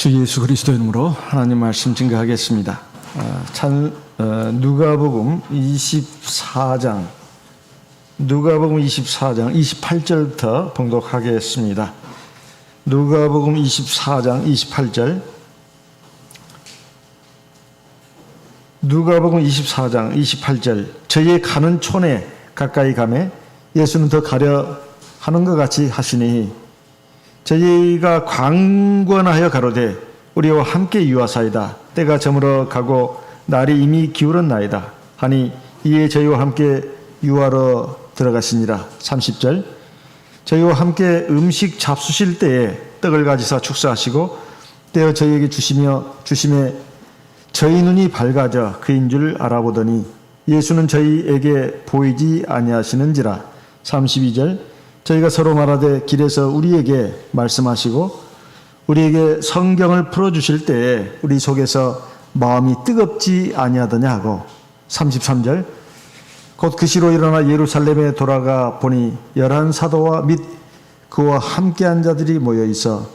주 예수 그리스도 이름으로 하나님 말씀 증거하겠습니다. 누가복음 24장 28절부터 봉독하겠습니다. 누가복음 24장 28절. 누가복음 24장 28절. 저희의 가는 촌에 가까이 가매 예수는 더 가려 하는 것 같이 하시니 저희가 강권하여 가로되 우리와 함께 유하사이다. 때가 저물어 가고 날이 이미 기울었나이다 하니 이에 저희와 함께 유하러 들어가시니라. 30절. 저희와 함께 음식 잡수실 때에 떡을 가지사 축사하시고 떼어 저희에게 주심에 저희 눈이 밝아져 그인 줄 알아보더니 예수는 저희에게 보이지 아니하시는지라. 32절. 저희가 서로 말하되 길에서 우리에게 말씀하시고 우리에게 성경을 풀어주실 때에 우리 속에서 마음이 뜨겁지 아니하더냐 하고. 33절. 곧 그 시로 일어나 예루살렘에 돌아가 보니 11사도와 및 그와 함께한 자들이 모여 있어.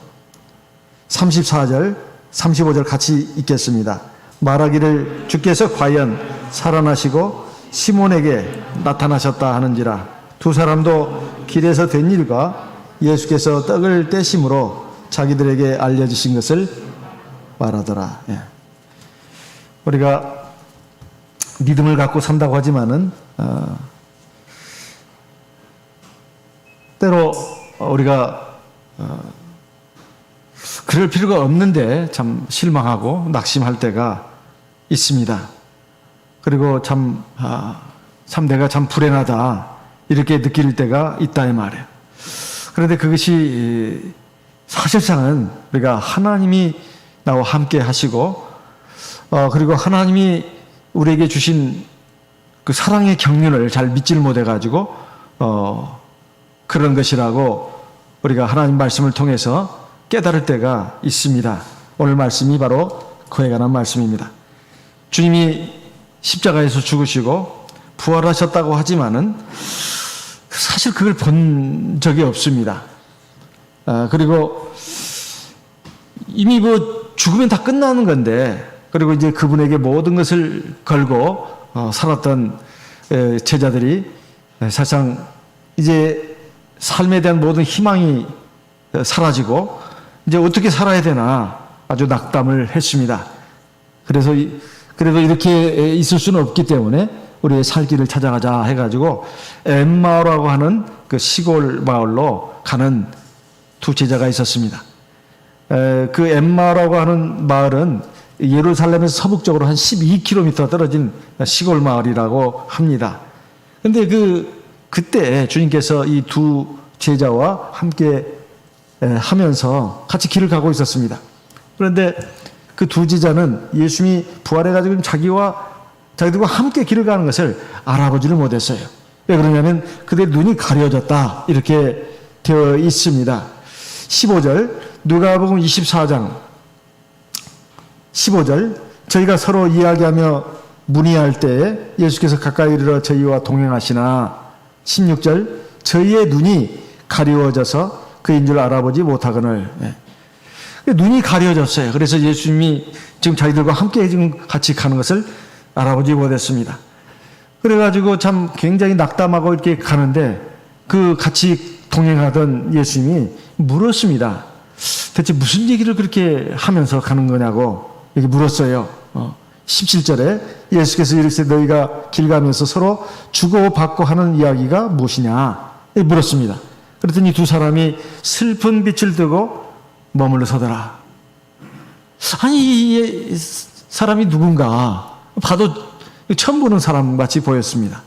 34절 35절 같이 읽겠습니다. 말하기를 주께서 과연 살아나시고 시몬에게 나타나셨다 하는지라. 두 사람도 길에서 된 일과 예수께서 떡을 떼심으로 자기들에게 알려주신 것을 말하더라. 우리가 믿음을 갖고 산다고 하지만은 때로 우리가 그럴 필요가 없는데 참 실망하고 낙심할 때가 있습니다. 그리고 참 내가 참 불행하다 이렇게 느낄 때가 있다 이 말이에요. 그런데 그것이 사실상은 우리가 하나님이 나와 함께 하시고 그리고 하나님이 우리에게 주신 그 사랑의 경륜을 잘 믿지를 못해가지고 그런 것이라고 우리가 하나님 말씀을 통해서 깨달을 때가 있습니다. 오늘 말씀이 바로 그에 관한 말씀입니다. 주님이 십자가에서 죽으시고 부활하셨다고 하지만은 사실 그걸 본 적이 없습니다. 그리고 이미 죽으면 다 끝나는 건데, 그리고 이제 그분에게 모든 것을 걸고 살았던 제자들이 사실상 이제 삶에 대한 모든 희망이 사라지고 이제 어떻게 살아야 되나 아주 낙담을 했습니다. 그래도 이렇게 있을 수는 없기 때문에 우리의 살 길을 찾아가자 해가지고 엠마오라고 하는 그 시골 마을로 가는 두 제자가 있었습니다. 그 엠마오라고 하는 마을은 예루살렘에서 서북쪽으로 한 12km 떨어진 시골 마을이라고 합니다. 그런데 그때 주님께서 이 두 제자와 함께 하면서 같이 길을 가고 있었습니다. 그런데 그 두 제자는 예수님이 부활해가지고 자기들과 함께 길을 가는 것을 알아보지를 못했어요. 왜 그러냐면 그들의 눈이 가려졌다 이렇게 되어 있습니다. 15절 누가복음 24장 15절. 저희가 서로 이야기하며 문의할 때에 예수께서 가까이 이르러 저희와 동행하시나. 16절 저희의 눈이 가려워져서 그인 줄 알아보지 못하거늘. 눈이 가려졌어요. 그래서 예수님이 지금 자기들과 함께 지금 같이 가는 것을 알아보지 못했습니다. 그래가지고 참 굉장히 낙담하고 이렇게 가는데 그 같이 동행하던 예수님이 물었습니다. 대체 무슨 얘기를 그렇게 하면서 가는 거냐고 이렇게 물었어요. 17절에 예수께서 이르시되 너희가 길 가면서 서로 주고받고 하는 이야기가 무엇이냐 물었습니다. 그랬더니 두 사람이 슬픈 빛을 뜨고 머물러 서더라. 아니 이 사람이 누군가 봐도 처음 보는 사람 같이 보였습니다.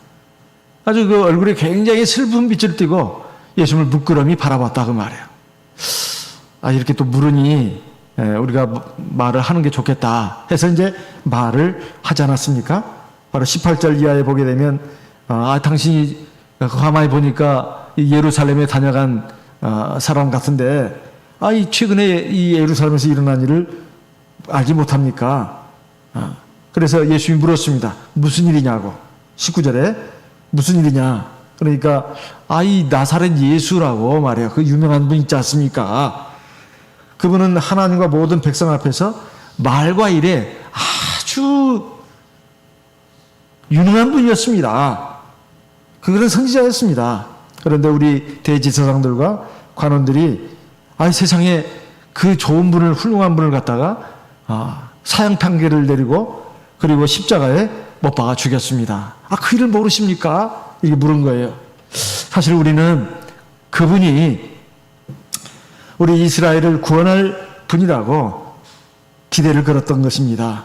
아주 그 얼굴에 굉장히 슬픈 빛을 띠고 예수님을 물끄러미 바라봤다 그 말이에요. 이렇게 또 물으니 우리가 말을 하는 게 좋겠다 해서 이제 말을 하지 않았습니까? 바로 18절 이하에 보게 되면 당신이 가만히 보니까 예루살렘에 다녀간 사람 같은데 최근에 이 예루살렘에서 일어난 일을 알지 못합니까? 그래서 예수님이 물었습니다. 무슨 일이냐고. 19절에 무슨 일이냐. 그러니까 이 나사렛 예수라고 말해요. 그 유명한 분 있지 않습니까? 그분은 하나님과 모든 백성 앞에서 말과 일에 아주 유능한 분이었습니다. 그들은 선지자였습니다. 그런데 우리 대지사장들과 관원들이 세상에 그 좋은 분을, 훌륭한 분을 갖다가 사형 판결을 내리고 그리고 십자가에 못 박아 죽였습니다. 그 일을 모르십니까? 이게 물은 거예요. 사실 우리는 그분이 우리 이스라엘을 구원할 분이라고 기대를 걸었던 것입니다.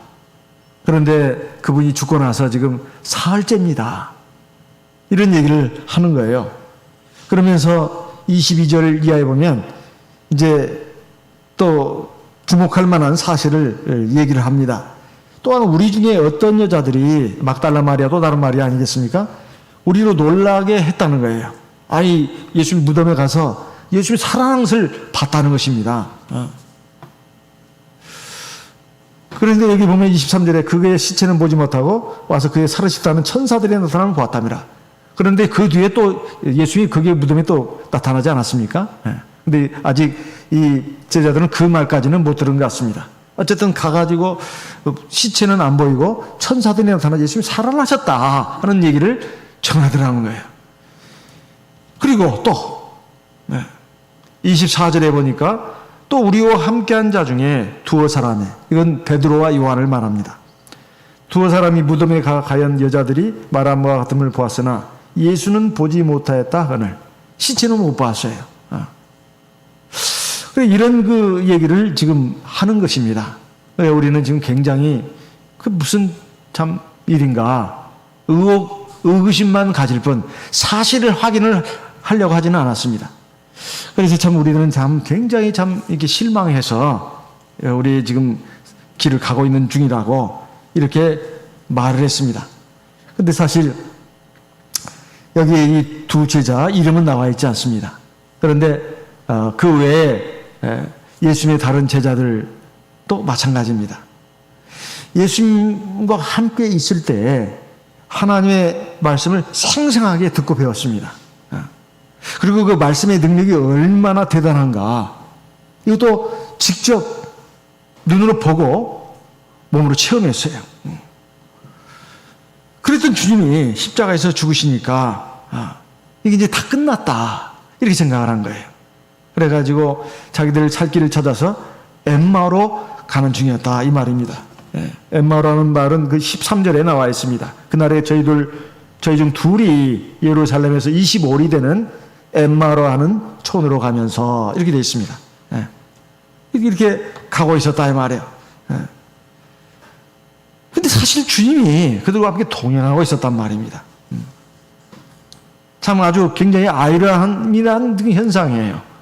그런데 그분이 죽고 나서 지금 사흘째입니다. 이런 얘기를 하는 거예요. 그러면서 22절 이하에 보면 이제 또 주목할 만한 사실을 얘기를 합니다. 또한 우리 중에 어떤 여자들이 막달라 마리아도 다른 마리아 아니겠습니까? 우리로 놀라게 했다는 거예요. 예수님 무덤에 가서 예수님이 살아난 것을 봤다는 것입니다. 그런데 여기 보면 23절에 그의 시체는 보지 못하고 와서 그의 살으셨다는 천사들이 나타나는 보았답니다. 그런데 그 뒤에 또 예수님이 그의 무덤에 또 나타나지 않았습니까? 근데 아직 이 제자들은 그 말까지는 못 들은 것 같습니다. 어쨌든 가가지고 시체는 안 보이고 천사들이 나타나 예수님이 살아나셨다 하는 얘기를 전하더라는 거예요. 그리고 또 24절에 보니까 또 우리와 함께한 자 중에 두어 사람이, 이건 베드로와 요한을 말합니다. 두어 사람이 무덤에 가연 여자들이 말한 바와 같음을 보았으나 예수는 보지 못하였다 하거늘 시체는 못 봤어요. 이런 그 얘기를 지금 하는 것입니다. 우리는 지금 굉장히 무슨 참 일인가 의구심만 가질 뿐 사실을 확인을 하려고 하지는 않았습니다. 그래서 참 우리는 참 굉장히 참 이렇게 실망해서 우리 지금 길을 가고 있는 중이라고 이렇게 말을 했습니다. 근데 사실 여기에 이 두 제자 이름은 나와 있지 않습니다. 그런데 그 외에 예수님의 다른 제자들도 마찬가지입니다. 예수님과 함께 있을 때 하나님의 말씀을 생생하게 듣고 배웠습니다. 그리고 그 말씀의 능력이 얼마나 대단한가 이것도 직접 눈으로 보고 몸으로 체험했어요. 그랬던 주님이 십자가에서 죽으시니까 이게 이제 다 끝났다 이렇게 생각을 한 거예요. 그래가지고 자기들 살 길을 찾아서 엠마오로 가는 중이었다 이 말입니다. 엠마오라는 말은 그 13절에 나와 있습니다. 그날에 저희 중 둘이 예루살렘에서 25리 되는 엠마오로 하는 촌으로 가면서 이렇게 되어 있습니다. 이렇게 가고 있었다 이 말이에요. 근데 사실 주님이 그들과 함께 동행하고 있었단 말입니다. 참 아주 굉장히 아이러니한 현상이에요.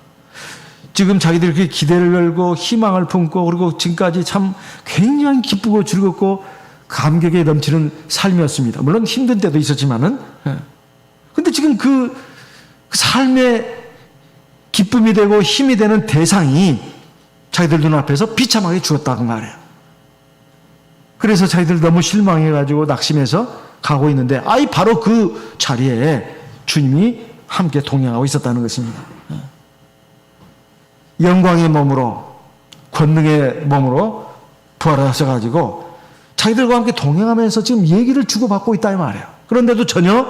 지금 자기들이 그렇게 기대를 걸고 희망을 품고 그리고 지금까지 참 굉장히 기쁘고 즐겁고 감격에 넘치는 삶이었습니다. 물론 힘든 때도 있었지만은. 근데 지금 그 삶의 기쁨이 되고 힘이 되는 대상이 자기들 눈앞에서 비참하게 죽었다는 말이에요. 그래서 자기들 너무 실망해가지고 낙심해서 가고 있는데 바로 그 자리에 주님이 함께 동행하고 있었다는 것입니다. 영광의 몸으로 권능의 몸으로 부활하셔가지고 자기들과 함께 동행하면서 지금 얘기를 주고받고 있다 이 말이에요. 그런데도 전혀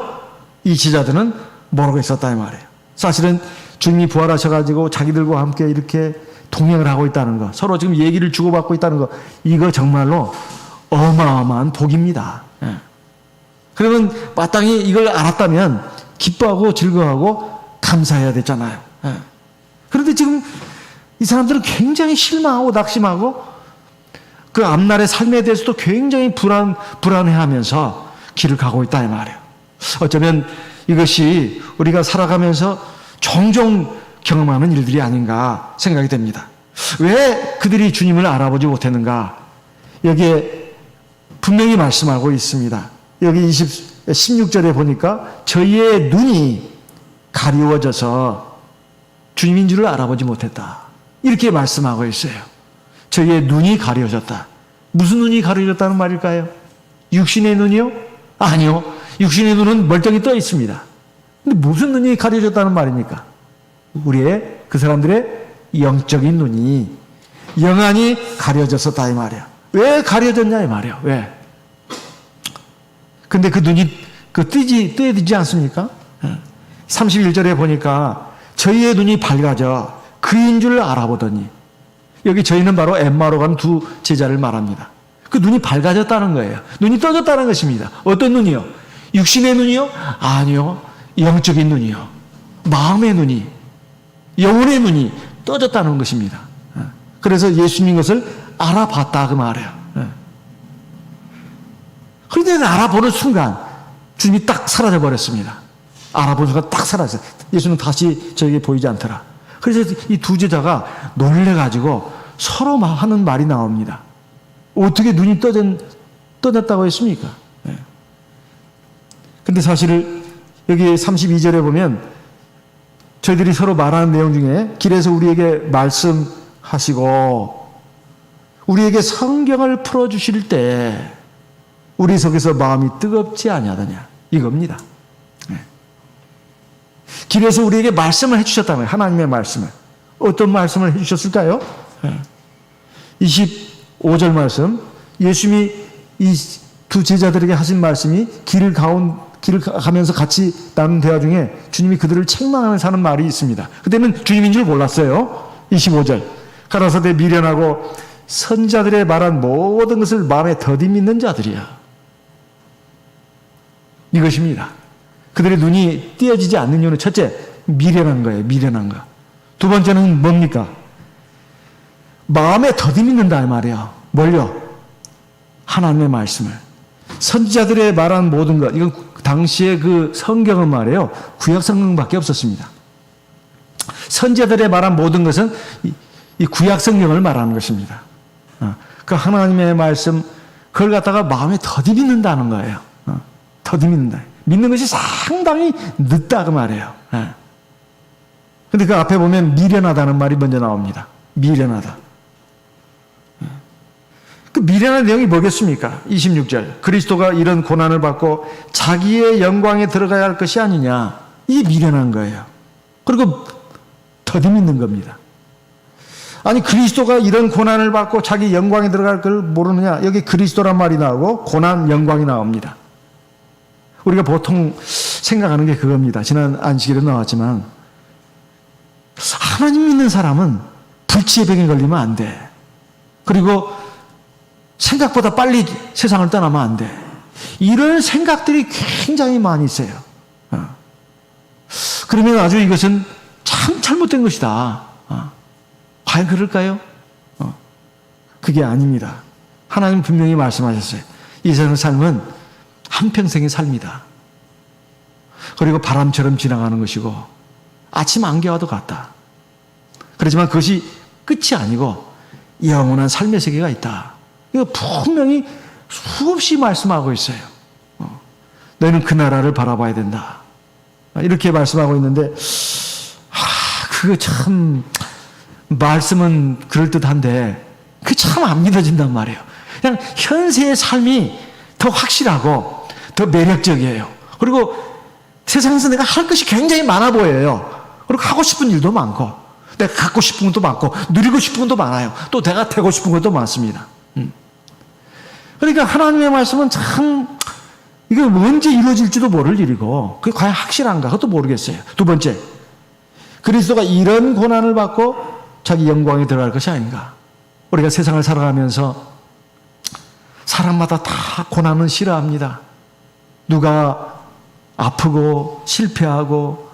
이 제자들은 모르고 있었다 이 말이에요. 사실은 주님이 부활하셔가지고 자기들과 함께 이렇게 동행을 하고 있다는 거, 서로 지금 얘기를 주고받고 있다는 거, 이거 정말로 어마어마한 복입니다. 그러면 마땅히 이걸 알았다면 기뻐하고 즐거워하고 감사해야 되잖아요. 그런데 지금 이 사람들은 굉장히 실망하고 낙심하고 그 앞날의 삶에 대해서도 굉장히 불안해하면서 길을 가고 있다 이 말이에요. 어쩌면 이것이 우리가 살아가면서 종종 경험하는 일들이 아닌가 생각이 됩니다. 왜 그들이 주님을 알아보지 못했는가? 여기에 분명히 말씀하고 있습니다. 여기 16절에 보니까 저희의 눈이 가리워져서 주님인 줄을 알아보지 못했다. 이렇게 말씀하고 있어요. 저희의 눈이 가려졌다. 무슨 눈이 가려졌다는 말일까요? 육신의 눈이요? 아니요. 육신의 눈은 멀쩡히 떠 있습니다. 근데 무슨 눈이 가려졌다는 말입니까? 그 사람들의 영적인 눈이 영안이 가려졌었다 이 말이야. 왜 가려졌냐 이 말이야. 왜? 근데 그 눈이 뜨지 않습니까? 31절에 보니까 저희의 눈이 밝아져 그인 줄 알아보더니, 여기 저희는 바로 엠마오로 간 두 제자를 말합니다. 그 눈이 밝아졌다는 거예요. 눈이 떠졌다는 것입니다. 어떤 눈이요? 육신의 눈이요? 아니요. 영적인 눈이요. 마음의 눈이, 영혼의 눈이 떠졌다는 것입니다. 그래서 예수님 것을 알아봤다 그 말이에요. 그런데 알아보는 순간 주님이 딱 사라져 버렸습니다. 알아보는 순간 딱 사라졌어요. 예수는 다시 저에게 보이지 않더라. 그래서 이 두 제자가 놀래가지고 서로 하는 말이 나옵니다. 어떻게 눈이 떠졌다고 했습니까? 근데 사실 여기 32절에 보면 저희들이 서로 말하는 내용 중에 길에서 우리에게 말씀하시고 우리에게 성경을 풀어주실 때 우리 속에서 마음이 뜨겁지 아니하더냐 이겁니다. 길에서 우리에게 말씀을 해주셨다면, 하나님의 말씀을. 어떤 말씀을 해주셨을까요? 25절 말씀, 예수님이 이 두 제자들에게 하신 말씀이 길을 가면서 같이 나눈 대화 중에 주님이 그들을 책망하면서 하는 말이 있습니다. 그때는 주님인 줄 몰랐어요. 25절, 가라사대 미련하고 선자들의 말한 모든 것을 마음에 더디 믿는 자들이야. 이것입니다. 그들의 눈이 띄어지지 않는 이유는 첫째, 미련한 거예요. 미련한 거. 두 번째는 뭡니까? 마음에 더디 믿는다 이 말이에요. 뭘요? 하나님의 말씀을. 선지자들의 말한 모든 것, 이건 당시에 그 성경은 말이에요. 구약 성경밖에 없었습니다. 선지자들의 말한 모든 것은 이 구약 성경을 말하는 것입니다. 그 하나님의 말씀, 그걸 갖다가 마음에 더디 믿는다는 거예요. 더디 믿는다. 믿는 것이 상당히 늦다 그 말이에요. 근데 그 앞에 보면 미련하다는 말이 먼저 나옵니다. 미련하다. 그 미련한 내용이 뭐겠습니까? 26절. 그리스도가 이런 고난을 받고 자기의 영광에 들어가야 할 것이 아니냐. 이게 미련한 거예요. 그리고 더디 믿는 겁니다. 아니, 그리스도가 이런 고난을 받고 자기 영광에 들어갈 걸 모르느냐. 여기 그리스도란 말이 나오고 고난, 영광이 나옵니다. 우리가 보통 생각하는 게 그겁니다. 지난 안식일에 나왔지만 하나님 믿는 사람은 불치의 병에 걸리면 안 돼. 그리고 생각보다 빨리 세상을 떠나면 안 돼. 이런 생각들이 굉장히 많이 있어요. 그러면 아주 이것은 참 잘못된 것이다. 과연 그럴까요? 그게 아닙니다. 하나님 분명히 말씀하셨어요. 이 세상 삶은 한평생의 삶이다. 그리고 바람처럼 지나가는 것이고 아침 안개와도 같다. 그렇지만 그것이 끝이 아니고 영원한 삶의 세계가 있다. 이거 분명히 수없이 말씀하고 있어요. 너희는 그 나라를 바라봐야 된다. 이렇게 말씀하고 있는데 그거 참 말씀은 그럴듯한데 그게 참 안 믿어진단 말이에요. 그냥 현세의 삶이 더 확실하고 더 매력적이에요. 그리고 세상에서 내가 할 것이 굉장히 많아 보여요. 그리고 하고 싶은 일도 많고 내가 갖고 싶은 것도 많고 누리고 싶은 것도 많아요. 또 내가 되고 싶은 것도 많습니다. 그러니까 하나님의 말씀은 참 이게 언제 이루어질지도 모를 일이고 그게 과연 확실한가 그것도 모르겠어요. 두 번째, 그리스도가 이런 고난을 받고 자기 영광에 들어갈 것이 아닌가. 우리가 세상을 살아가면서 사람마다 다 고난은 싫어합니다. 누가 아프고 실패하고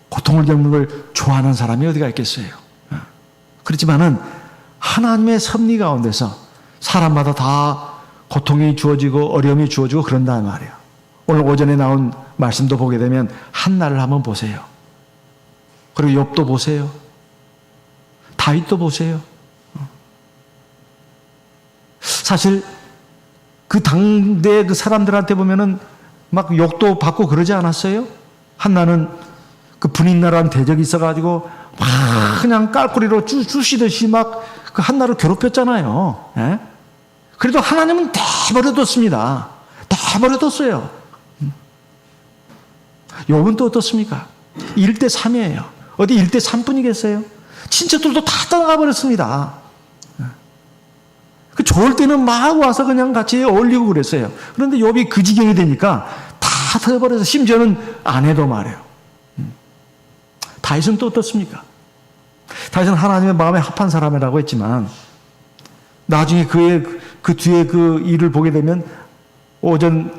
고통을 겪는 걸 좋아하는 사람이 어디가 있겠어요. 그렇지만은 하나님의 섭리 가운데서 사람마다 다 고통이 주어지고 어려움이 주어지고 그런다는 말이에요. 오늘 오전에 나온 말씀도 보게 되면 한나를 한번 보세요. 그리고 욥도 보세요. 다윗도 보세요. 사실 그 당대 그 사람들한테 보면은 막 욕도 받고 그러지 않았어요? 한나는 그 분인나라는 대적이 있어가지고 막 그냥 깔꼬리로 쑤시듯이 막 그 한나를 괴롭혔잖아요. 예? 그래도 하나님은 다 버려뒀습니다. 다 버려뒀어요. 욥은 또 어떻습니까? 1대3이에요. 어디 1대3뿐이겠어요? 친척들도 다 떠나가 버렸습니다. 좋을 때는 막 와서 그냥 같이 어울리고 그랬어요. 그런데 욥이 그 지경이 되니까 다 터져버려서 심지어는 아내도 말해요. 다윗은 또 어떻습니까? 다윗은 하나님의 마음에 합한 사람이라고 했지만 나중에 그 뒤에 그 일을 보게 되면 오전에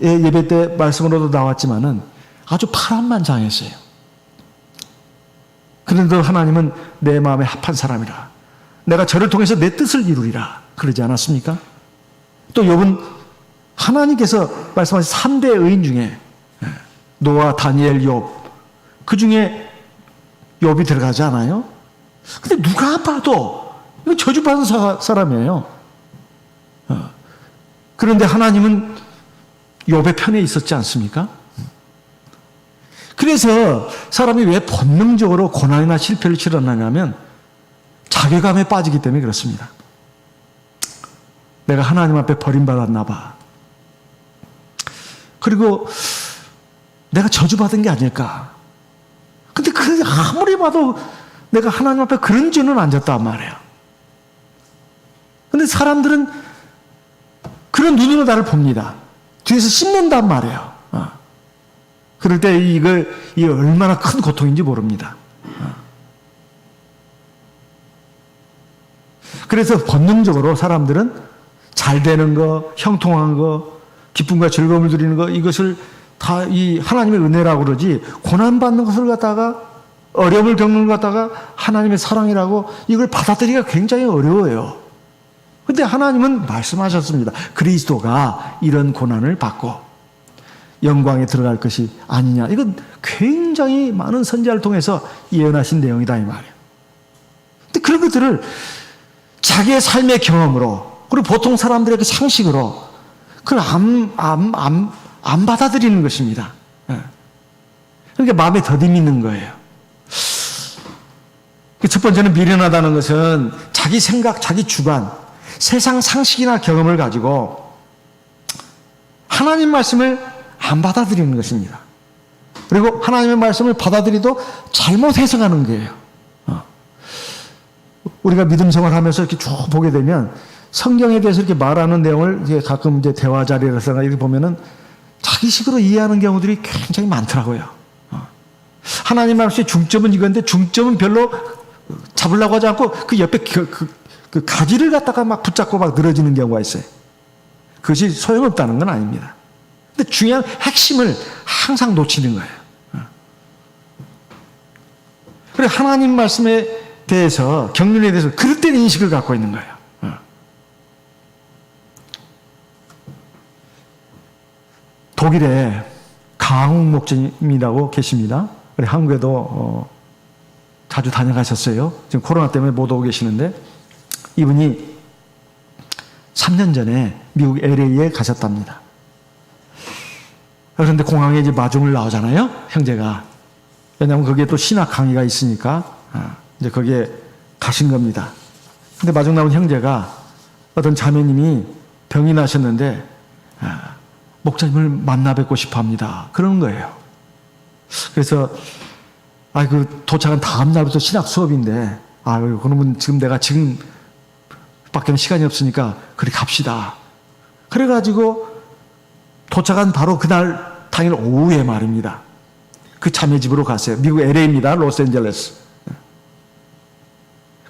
예배 때 말씀으로도 나왔지만은 아주 파란만장했어요. 그런데 하나님은 내 마음에 합한 사람이라. 내가 저를 통해서 내 뜻을 이루리라. 그러지 않았습니까? 또 욥은 하나님께서 말씀하신 3대 의인 중에 노아, 다니엘, 욥 그 중에 욥이 들어가지 않아요? 근데 누가 봐도 이거 저주받은 사람이에요. 그런데 하나님은 욥의 편에 있었지 않습니까? 그래서 사람이 왜 본능적으로 고난이나 실패를 치러나냐면 자괴감에 빠지기 때문에 그렇습니다. 내가 하나님 앞에 버림받았나 봐. 그리고 내가 저주받은 게 아닐까. 근데 그 아무리 봐도 내가 하나님 앞에 그런 죄는 안 졌단 말이에요. 근데 사람들은 그런 눈으로 나를 봅니다. 뒤에서 씹는단 말이에요. 그럴 때 이게 얼마나 큰 고통인지 모릅니다. 그래서 본능적으로 사람들은 잘 되는 거, 형통한 거, 기쁨과 즐거움을 누리는 거, 이것을 다 이 하나님의 은혜라고 그러지, 고난받는 것을 갖다가, 어려움을 겪는 것 갖다가 하나님의 사랑이라고 이걸 받아들이기가 굉장히 어려워요. 근데 하나님은 말씀하셨습니다. 그리스도가 이런 고난을 받고 영광에 들어갈 것이 아니냐. 이건 굉장히 많은 선지자를 통해서 예언하신 내용이다 이 말이에요. 근데 그런 것들을 자기의 삶의 경험으로, 그리고 보통 사람들의 그 상식으로 그걸 안 받아들이는 것입니다. 그러니까 마음에 더듬 있는 거예요. 첫 번째는 미련하다는 것은 자기 생각, 자기 주관, 세상 상식이나 경험을 가지고 하나님 말씀을 안 받아들이는 것입니다. 그리고 하나님의 말씀을 받아들이도 잘못 해석하는 거예요. 우리가 믿음 생활하면서 이렇게 쭉 보게 되면 성경에 대해서 이렇게 말하는 내용을 이제 가끔 이제 대화 자리에서 이렇게 보면은 자기식으로 이해하는 경우들이 굉장히 많더라고요. 하나님 말씀의 중점은 이건데 중점은 별로 잡으려고 하지 않고 그 옆에 그 가지를 갖다가 막 붙잡고 막 늘어지는 경우가 있어요. 그것이 소용없다는 건 아닙니다. 근데 중요한 핵심을 항상 놓치는 거예요. 그리고 하나님 말씀에 대해서, 경륜에 대해서 그릇된 인식을 갖고 있는 거예요. 독일에 강욱 목사님이라고 계십니다. 우리 한국에도 자주 다녀가셨어요. 지금 코로나 때문에 못 오고 계시는데 이분이 3년 전에 미국 LA에 가셨답니다. 그런데 공항에 이제 마중을 나오잖아요, 형제가. 왜냐하면 거기에 또 신학 강의가 있으니까 이제 거기에 가신 겁니다. 근데 마중 나온 형제가 어떤 자매님이 병이 나셨는데 목사님을 만나 뵙고 싶어 합니다. 그러는 거예요. 그래서 그 도착한 다음 날부터 신학 수업인데 그러면 지금 밖에는 시간이 없으니까 그리 갑시다. 그래가지고 도착한 바로 그날 당일 오후에 말입니다. 그 자매 집으로 갔어요. 미국 LA입니다. 로스앤젤레스.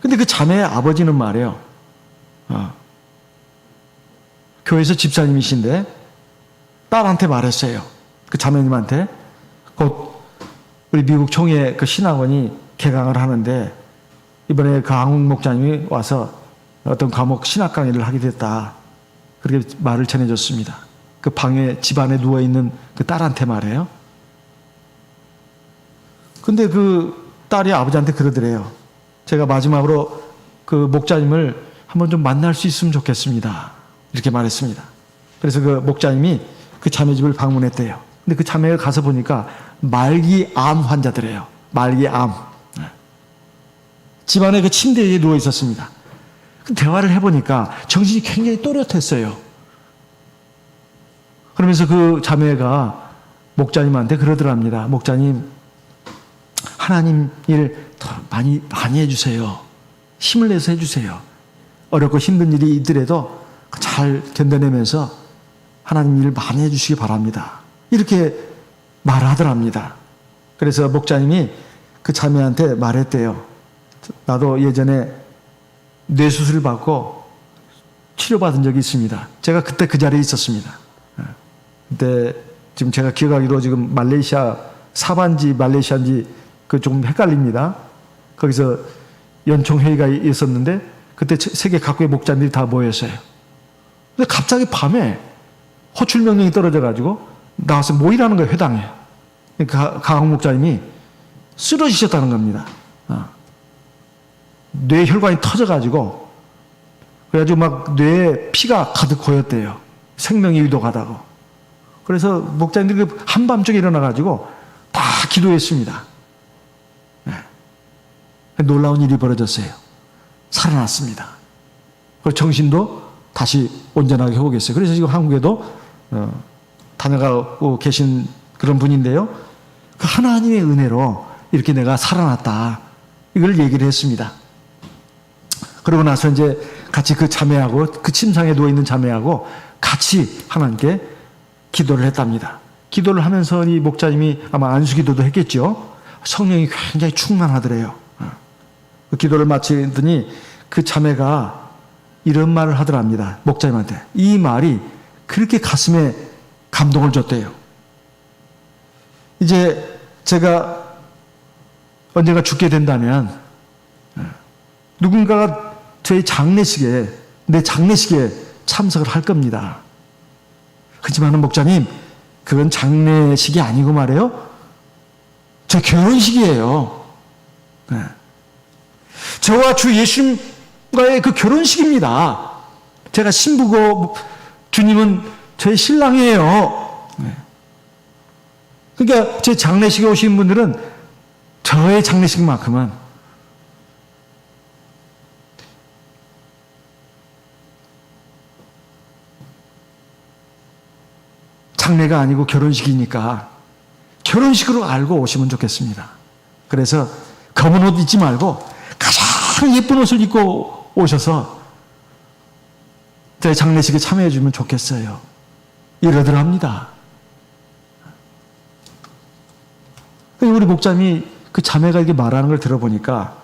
근데 그 자매의 아버지는 말이에요. 교회에서 집사님이신데 딸한테 말했어요. 그 자매님한테 곧 우리 미국 총회 그 신학원이 개강을 하는데 이번에 강욱 목사님이 와서 어떤 과목 신학 강의를 하게 됐다. 그렇게 말을 전해줬습니다. 그 방에 집안에 누워있는 그 딸한테 말해요. 근데 그 딸이 아버지한테 그러더래요. 제가 마지막으로 그 목자님을 한번 좀 만날 수 있으면 좋겠습니다. 이렇게 말했습니다. 그래서 그 목자님이 그 자매 집을 방문했대요. 근데 그 자매가 가서 보니까 말기암 환자들이에요. 말기암. 집안에 그 침대에 누워 있었습니다. 대화를 해보니까 정신이 굉장히 또렷했어요. 그러면서 그 자매가 목자님한테 그러더랍니다. 목자님, 하나님 일 더 많이 해주세요. 힘을 내서 해주세요. 어렵고 힘든 일이 있더라도 잘 견뎌내면서 하나님 일 많이 해주시기 바랍니다. 이렇게 말하더랍니다. 그래서 목자님이 그 자매한테 말했대요. 나도 예전에 뇌수술을 받고 치료받은 적이 있습니다. 제가 그때 그 자리에 있었습니다. 근데 지금 제가 기억하기로 지금 말레이시아 사반지 말레이시아인지 그 조금 헷갈립니다. 거기서 연총회의가 있었는데 그때 세계 각국의 목자들이 다 모였어요. 근데 갑자기 밤에 호출 명령이 떨어져 가지고 나와서 모이라는 거예요. 회당에. 강학 목자님이 쓰러지셨다는 겁니다. 뇌혈관이 터져가지고 그래가지고 막 뇌에 피가 가득 고였대요. 생명이 위독하다고. 그래서 목자님들이 한밤중에 일어나가지고 다 기도했습니다. 네. 놀라운 일이 벌어졌어요. 살아났습니다. 그리고 정신도 다시 온전하게 회복했어요. 그래서 지금 한국에도 다녀가고 계신 그런 분인데요. 그 하나님의 은혜로 이렇게 내가 살아났다. 이걸 얘기를 했습니다. 그러고 나서 이제 같이 그 자매하고 그 침상에 누워있는 자매하고 같이 하나님께 기도를 했답니다. 기도를 하면서 이 목자님이 아마 안수기도도 했겠죠. 성령이 굉장히 충만하더래요. 그 기도를 마치더니 그 자매가 이런 말을 하더랍니다. 목자님한테. 이 말이 그렇게 가슴에 감동을 줬대요. 이제 제가 언젠가 죽게 된다면 누군가가 저희 장례식에, 내 장례식에 참석을 할 겁니다. 그렇지만 목자님, 그건 장례식이 아니고 말이에요. 저 결혼식이에요. 네. 저와 주 예수님과의 그 결혼식입니다. 제가 신부고 주님은 저의 신랑이에요. 네. 그러니까 제 장례식에 오신 분들은 저의 장례식만큼은 장례가 아니고 결혼식이니까 결혼식으로 알고 오시면 좋겠습니다. 그래서 검은 옷 입지 말고 가장 예쁜 옷을 입고 오셔서 제 장례식에 참여해 주면 좋겠어요. 이러더랍니다. 우리 목자님이 그 자매가 이렇게 말하는 걸 들어보니까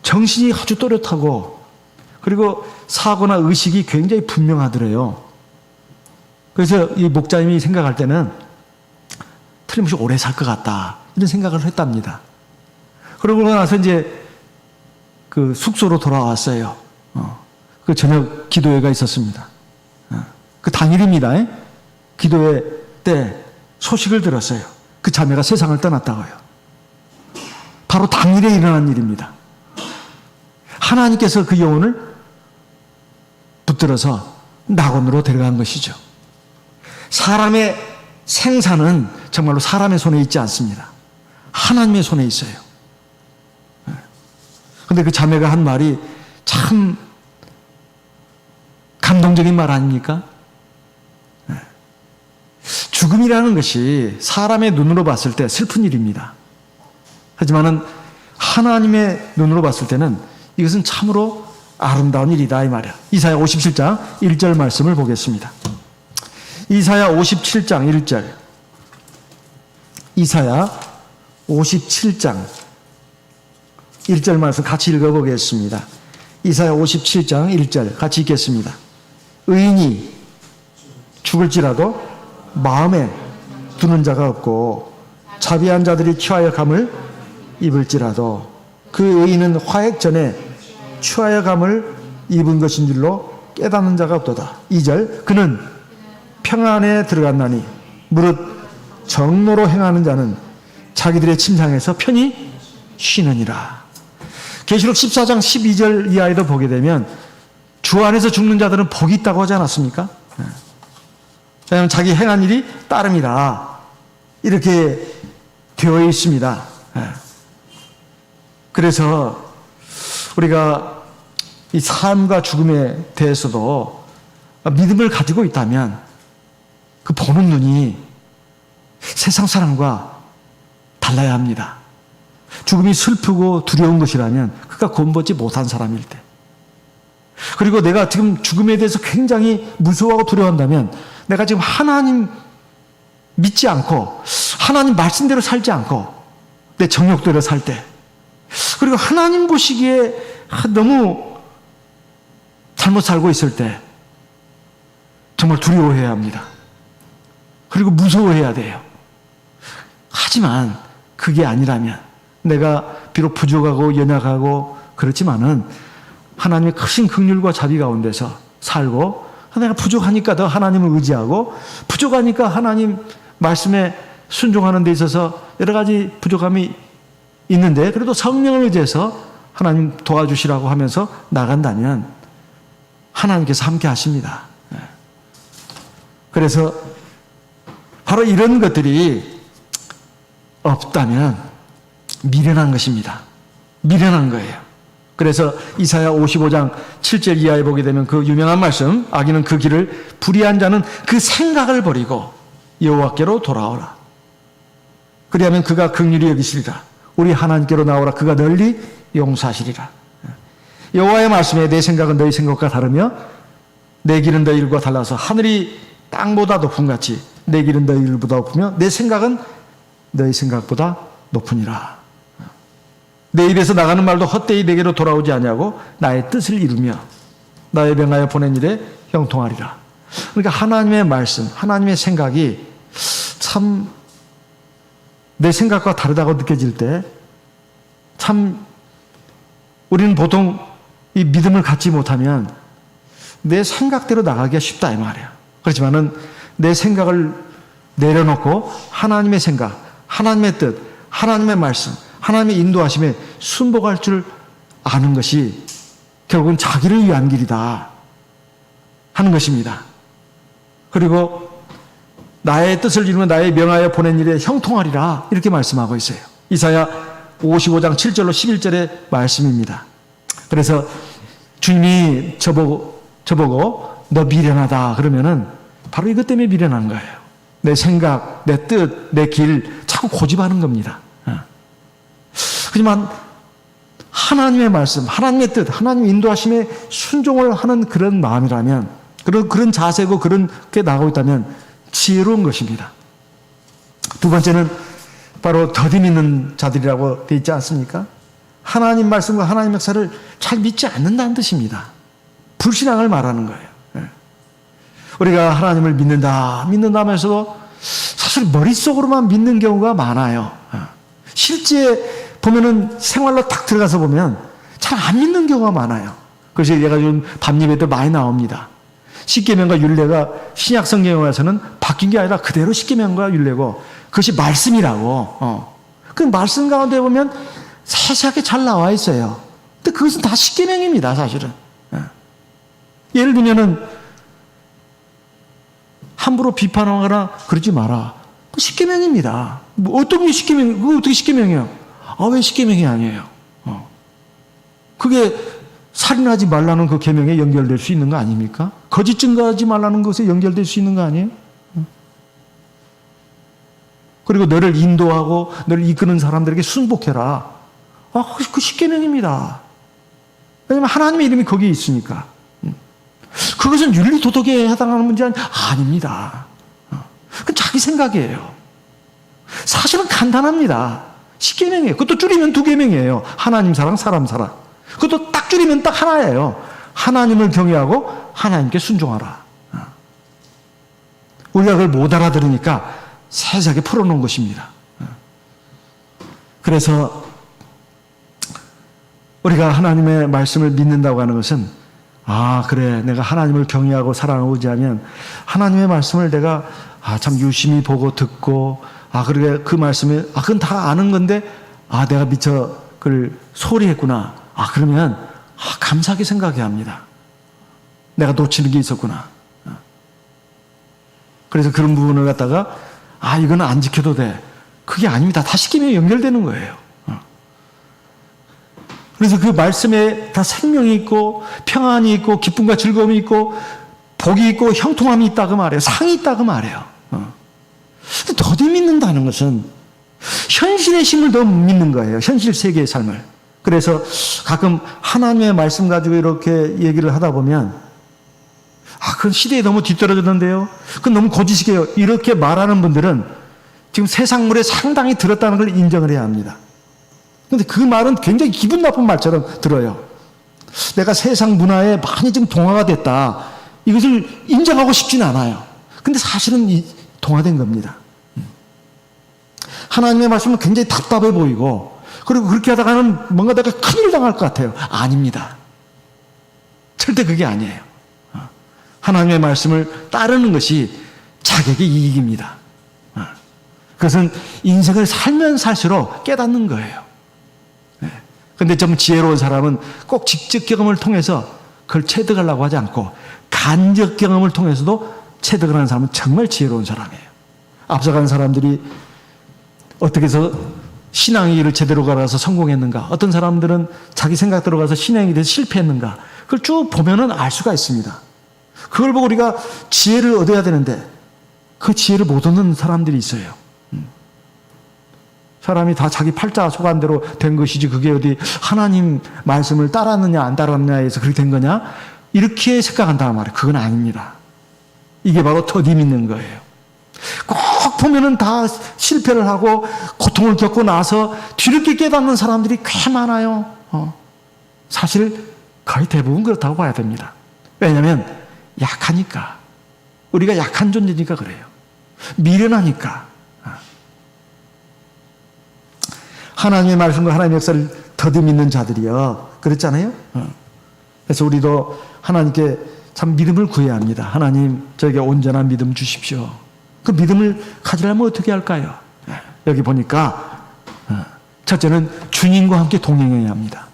정신이 아주 또렷하고 그리고 사고나 의식이 굉장히 분명하더래요. 그래서 이 목자님이 생각할 때는 틀림없이 오래 살 것 같다. 이런 생각을 했답니다. 그러고 나서 이제 그 숙소로 돌아왔어요. 그 저녁 기도회가 있었습니다. 그 당일입니다. 기도회 때 소식을 들었어요. 그 자매가 세상을 떠났다고요. 바로 당일에 일어난 일입니다. 하나님께서 그 영혼을 붙들어서 낙원으로 데려간 것이죠. 사람의 생사는 정말로 사람의 손에 있지 않습니다. 하나님의 손에 있어요. 그런데 그 자매가 한 말이 참 감동적인 말 아닙니까? 죽음이라는 것이 사람의 눈으로 봤을 때 슬픈 일입니다. 하지만은 하나님의 눈으로 봤을 때는 이것은 참으로 아름다운 일이다 이 말이야. 이사야 57장 1절 말씀을 보겠습니다. 이사야 57장 1절. 이사야 57장 1절 말씀 같이 읽어보겠습니다. 이사야 57장 1절 같이 읽겠습니다. 의인이 죽을지라도 마음에 두는 자가 없고 자비한 자들이 취하여 감을 입을지라도 그 의인은 화액 전에 취하여 감을 입은 것인 줄로 깨닫는 자가 없도다. 2절 그는 평안에 들어갔나니 무릇 정로로 행하는 자는 자기들의 침상에서 편히 쉬느니라. 계시록 14장 12절 이하에도 보게 되면 주 안에서 죽는 자들은 복이 있다고 하지 않았습니까? 왜냐하면 자기 행한 일이 따름이라 이렇게 되어 있습니다. 그래서 우리가 이 삶과 죽음에 대해서도 믿음을 가지고 있다면 그 보는 눈이 세상 사람과 달라야 합니다. 죽음이 슬프고 두려운 것이라면 그가 구원받지 못한 사람일 때, 그리고 내가 지금 죽음에 대해서 굉장히 무서워하고 두려워한다면 내가 지금 하나님 믿지 않고 하나님 말씀대로 살지 않고 내 정욕대로 살 때, 그리고 하나님 보시기에 너무 잘못 살고 있을 때 정말 두려워해야 합니다. 그리고 무서워해야 돼요. 하지만 그게 아니라면, 내가 비록 부족하고 연약하고 그렇지만은 하나님의 크신 긍휼과 자비 가운데서 살고, 내가 부족하니까 더 하나님을 의지하고, 부족하니까 하나님 말씀에 순종하는 데 있어서 여러 가지 부족함이 있는데 그래도 성령을 의지해서 하나님 도와주시라고 하면서 나간다면 하나님께서 함께 하십니다. 그래서 바로 이런 것들이 없다면 미련한 것입니다. 미련한 거예요. 그래서 이사야 55장 7절 이하에 보게 되면 그 유명한 말씀, 악인은 그 길을, 불의한 자는 그 생각을 버리고 여호와께로 돌아오라. 그리하면 그가 긍휼히 여기시리라. 우리 하나님께로 나오라. 그가 널리 용서하시리라. 여호와의 말씀에 내 생각은 너희 생각과 다르며 내 길은 너희 길과 달라서 하늘이 땅보다 높은 같이 내 길은 너희 길보다 높으며 내 생각은 너희 생각보다 높으니라. 내 입에서 나가는 말도 헛되이 내게로 돌아오지 아니하고 나의 뜻을 이루며 나의 명하여 보낸 일에 형통하리라. 그러니까 하나님의 말씀, 하나님의 생각이 참 내 생각과 다르다고 느껴질 때 참 우리는 보통 이 믿음을 갖지 못하면 내 생각대로 나가기가 쉽다 이 말이에요. 그렇지만은 내 생각을 내려놓고 하나님의 생각, 하나님의 뜻, 하나님의 말씀, 하나님의 인도하심에 순복할 줄 아는 것이 결국은 자기를 위한 길이다 하는 것입니다. 그리고 나의 뜻을 이루며 나의 명하여 보낸 일에 형통하리라 이렇게 말씀하고 있어요. 이사야 55장 7절로 11절의 말씀입니다. 그래서 주님이 저보고 너 미련하다 그러면은 바로 이것 때문에 미련한 거예요. 내 생각, 내 뜻, 내 길 자꾸 고집하는 겁니다. 하지만 하나님의 말씀, 하나님의 뜻, 하나님의 인도하심에 순종을 하는 그런 마음이라면, 그런 자세고 그렇게 나가고 있다면 지혜로운 것입니다. 두 번째는 바로 더디 믿는 자들이라고 되어 있지 않습니까? 하나님 말씀과 하나님 역사를 잘 믿지 않는다는 뜻입니다. 불신앙을 말하는 거예요. 우리가 하나님을 믿는다 하면서도 사실 머릿속으로만 믿는 경우가 많아요. 실제 보면은 생활로 딱 들어가서 보면 잘 안 믿는 경우가 많아요. 그래서 얘가 좀 밤예배 때 많이 나옵니다. 십계명과 율례가 신약 성경에 와서는 바뀐 게 아니라 그대로 십계명과 율례고 그것이 말씀이라고. 그 말씀 가운데 보면 세세하게 잘 나와 있어요. 근데 그것은 다 십계명입니다, 사실은. 예를 들면은 함부로 비판하거나 그러지 마라. 그 십계명입니다. 뭐 어떤 게 십계명? 그거 어떻게 십계명이에요? 왜 십계명이 아니에요? 그게 살인하지 말라는 그 계명에 연결될 수 있는 거 아닙니까? 거짓 증거하지 말라는 것에 연결될 수 있는 거 아니에요? 그리고 너를 인도하고 너를 이끄는 사람들에게 순복해라. 그 십계명입니다. 왜냐하면 하나님의 이름이 거기에 있으니까. 그것은 윤리 도덕에 해당하는 문제는 아닙니다. 그건 자기 생각이에요. 사실은 간단합니다. 십계명이에요. 그것도 줄이면 2계명이에요. 하나님 사랑, 사람 사랑. 그것도 딱 줄이면 딱 하나예요. 하나님을 경외하고 하나님께 순종하라. 우리가 그걸 못 알아들으니까 세세하게 풀어놓은 것입니다. 그래서 우리가 하나님의 말씀을 믿는다고 하는 것은 그래 내가 하나님을 경외하고 사랑하고 의지하면 하나님의 말씀을 내가 참 유심히 보고 듣고 그래 그 말씀을 그건 다 아는 건데 내가 미처 그걸 소홀히 했구나. 그러면 감사하게 생각해야 합니다. 내가 놓치는 게 있었구나. 그래서 그런 부분을 갖다가 이거는 안 지켜도 돼. 그게 아닙니다. 다 십계명에 연결되는 거예요. 그래서 그 말씀에 다 생명이 있고 평안이 있고 기쁨과 즐거움이 있고 복이 있고 형통함이 있다고 말해요. 상이 있다고 말해요. 더디 믿는다는 것은 현실의 힘을 더 믿는 거예요. 현실 세계의 삶을. 그래서 가끔 하나님의 말씀 가지고 이렇게 얘기를 하다 보면 그건 시대에 너무 뒤떨어졌는데요. 그건 너무 거짓이에요. 이렇게 말하는 분들은 지금 세상물에 상당히 들었다는 걸 인정을 해야 합니다. 그런데 그 말은 굉장히 기분 나쁜 말처럼 들어요. 내가 세상 문화에 많이 지금 동화가 됐다. 이것을 인정하고 싶진 않아요. 근데 사실은 동화된 겁니다. 하나님의 말씀은 굉장히 답답해 보이고, 그리고 그렇게 하다가는 뭔가 내가 큰일 당할 것 같아요. 아닙니다. 절대 그게 아니에요. 하나님의 말씀을 따르는 것이 자격의 이익입니다. 그것은 인생을 살면 살수록 깨닫는 거예요. 그런데 좀 지혜로운 사람은 꼭 직접 경험을 통해서 그걸 체득하려고 하지 않고 간접 경험을 통해서도 체득을 하는 사람은 정말 지혜로운 사람이에요. 앞서간 사람들이 어떻게 해서 신앙의 길을 제대로 걸어가서 성공했는가, 어떤 사람들은 자기 생각대로 가서 신앙의 길에서 실패했는가, 그걸 쭉 보면은 알 수가 있습니다. 그걸 보고 우리가 지혜를 얻어야 되는데 그 지혜를 못 얻는 사람들이 있어요. 사람이 다 자기 팔자 소관대로 된 것이지 그게 어디 하나님 말씀을 따랐느냐 안 따랐느냐에서 그렇게 된 거냐, 이렇게 생각한다는 말이에요. 그건 아닙니다. 이게 바로 더디 믿는 거예요. 꼭 보면은 다 실패를 하고 고통을 겪고 나서 뒤늦게 깨닫는 사람들이 꽤 많아요. 사실 거의 대부분 그렇다고 봐야 됩니다. 왜냐하면 약하니까. 우리가 약한 존재니까 그래요. 미련하니까. 하나님의 말씀과 하나님의 역사를 더디 믿는 자들이요. 그랬잖아요. 그래서 우리도 하나님께 참 믿음을 구해야 합니다. 하나님, 저에게 온전한 믿음 주십시오. 그 믿음을 가지려면 어떻게 할까요? 여기 보니까 첫째는 주님과 함께 동행해야 합니다.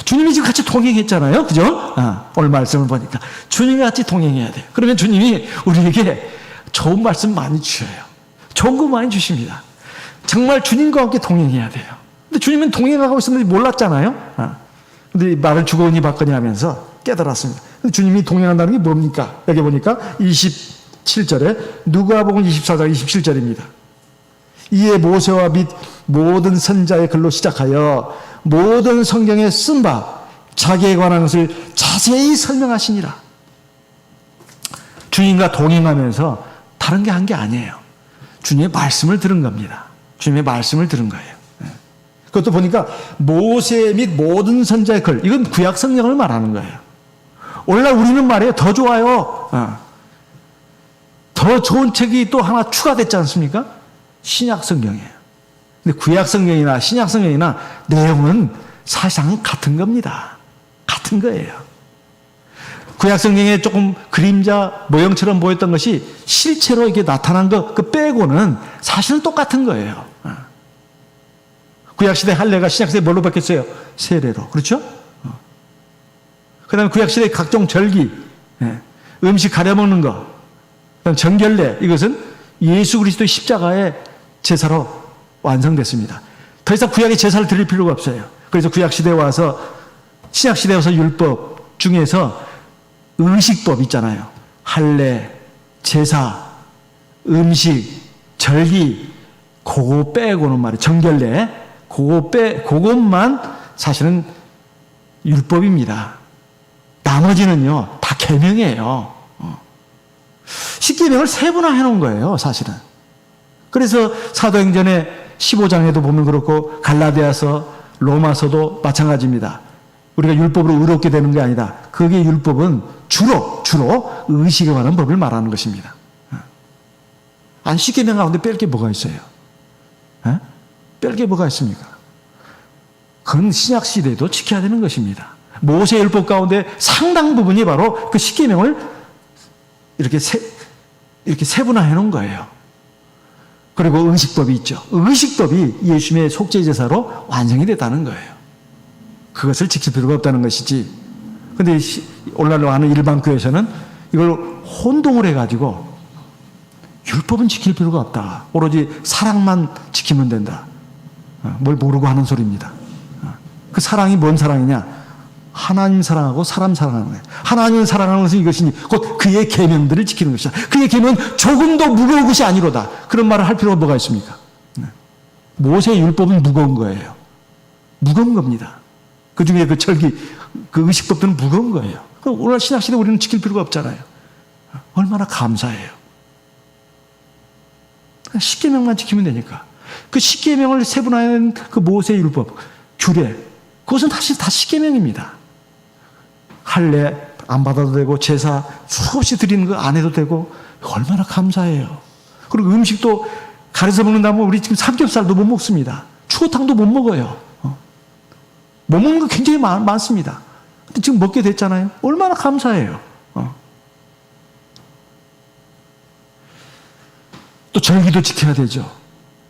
주님이 지금 같이 동행했잖아요. 그죠? 오늘 말씀을 보니까 주님이 같이 동행해야 돼요. 그러면 주님이 우리에게 좋은 말씀 많이 주셔요. 좋은 거 많이 주십니다. 정말 주님과 함께 동행해야 돼요. 근데 주님은 동행하고 있었는지 몰랐잖아요. 근데 말을 주거니 받거니 하면서 깨달았습니다. 근데 주님이 동행한다는 게 뭡니까? 여기 보니까 27절에 누가복음 24장 27절입니다. 이에 모세와 및 모든 선자의 글로 시작하여 모든 성경에 쓴 바 자기에 관한 것을 자세히 설명하시니라. 주님과 동행하면서 다른 게 한 게 아니에요. 주님의 말씀을 들은 겁니다. 주님의 말씀을 들은 거예요. 그것도 보니까 모세 및 모든 선자의 글, 이건 구약 성경을 말하는 거예요. 오늘날 우리는 말이에요, 더 좋아요. 더 좋은 책이 또 하나 추가됐지 않습니까? 신약 성경이에요. 근데 구약 성경이나 신약 성경이나 내용은 사실상 같은 겁니다. 같은 거예요. 구약 성경에 조금 그림자 모형처럼 보였던 것이 실제로 이게 나타난 것, 그 빼고는 사실은 똑같은 거예요. 구약시대 할례가 신약시대에 뭘로 바뀌었어요? 세례로. 그렇죠? 그 다음에 구약시대의 각종 절기, 음식 가려먹는 것, 그다음 정결례, 이것은 예수 그리스도의 십자가의 제사로 완성됐습니다. 더 이상 구약의 제사를 드릴 필요가 없어요. 그래서 구약시대에 와서, 신약시대에 와서 율법 중에서 의식법 있잖아요. 할례, 제사, 음식, 절기, 그거 빼고는 말이에요. 정결례, 그것만 사실은 율법입니다. 나머지는요, 다 계명이에요. 십계명을 세분화해 놓은 거예요, 사실은. 그래서 사도행전의 15장에도 보면 그렇고, 갈라디아서, 로마서도 마찬가지입니다. 우리가 율법으로 의롭게 되는 게 아니다. 그게 율법은 주로 의식에 관한 법을 말하는 것입니다. 안 십계명 가운데 뺄 게 뭐가 있어요? 뺄 게 뭐가 있습니까? 그건 신약 시대에도 지켜야 되는 것입니다. 모세 율법 가운데 상당 부분이 바로 그 십계명을 이렇게 세분화해 놓은 거예요. 그리고 의식법이 있죠. 의식법이 예수님의 속죄 제사로 완성이 됐다는 거예요. 그것을 지킬 필요가 없다는 것이지. 근데 오늘날 아는 일반 교회에서는 이걸 혼동을 해가지고 율법은 지킬 필요가 없다. 오로지 사랑만 지키면 된다. 뭘 모르고 하는 소리입니다. 그 사랑이 뭔 사랑이냐? 하나님 사랑하고 사람 사랑하는 거예요. 하나님을 사랑하는 것은 이것이니 곧 그의 계명들을 지키는 것이다. 그의 계명은 조금도 무거운 것이 아니로다. 그런 말을 할 필요가 뭐가 있습니까? 모세의 율법은 무거운 거예요. 무거운 겁니다. 그 중에 그 절기, 그 의식법들은 무거운 거예요. 오늘 신약시대 우리는 지킬 필요가 없잖아요. 얼마나 감사해요. 십계명만 지키면 되니까. 그 십계명을 세분화한 그 모세의 율법, 규례, 그것은 사실 다 십계명입니다. 할례 안 받아도 되고 제사 수없이 드리는 거 안 해도 되고 얼마나 감사해요. 그리고 음식도 가려서 먹는다면 우리 지금 삼겹살도 못 먹습니다. 추어탕도 못 먹어요. 못 먹는 거 굉장히 많습니다. 근데 지금 먹게 됐잖아요. 얼마나 감사해요. 또 절기도 지켜야 되죠.